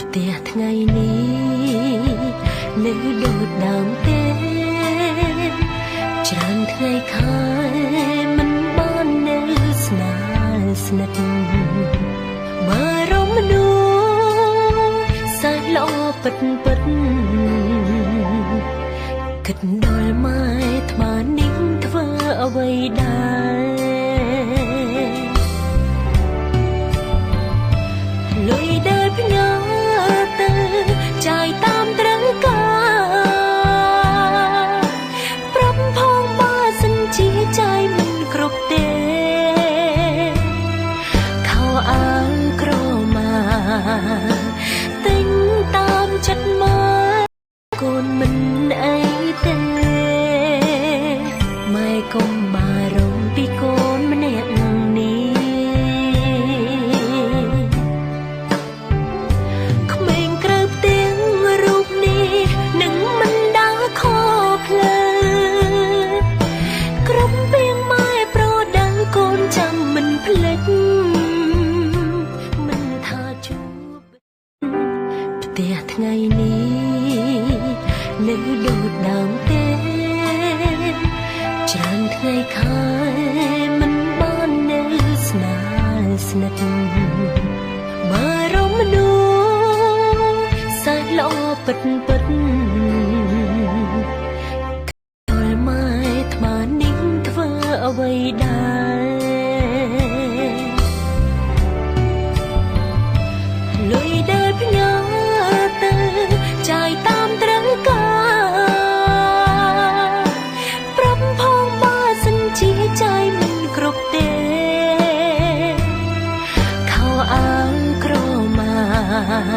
ផ្ទះថ្ងៃនេះនៅដូចដើមទេច្រើនថ្ងៃខែមិនបាននៅស្នេហ៍ស្និទ្ធបារម្ភមនុស្សសែនល្អពិតពិតគិតដល់ម៉ែថ្មនេះធ្វើអ្វីដែរលុយដែលផ្ញើទៅចាយតាមត្រូវការប្រាប់ផងបើសិនជាចាយមិនគ្រប់ទេខោអាវក្រមាទិញតាមចិត្តមកកូនមិនអីទេម៉ែកុំបារម្ភពីកូនម្នាក់នេះក្មេងក្រៅផ្ទាំងរូបនេះនឹងមិនដើរខុសផ្លូវគ្រប់ពីងម៉ែប្រដៅកូនចាំមិនភ្លេចមិនថាជួបផ្ទះថ្ងៃនេះនៅដូចដើមទេច្រើនថ្ងៃខែមិនបាននៅស្នេហ៍ស្និទ្ធបារម្ភមនុស្សសែនល្អពិតពិតដល់ម៉ែថ្មនេះធ្វើអ្វីដែរលុយដែលផ្ញើទៅចាយតាមត្រូវការប្រាប់ផងបើសិនជាចាយមិនគ្រប់ទេខោអាវក្រមា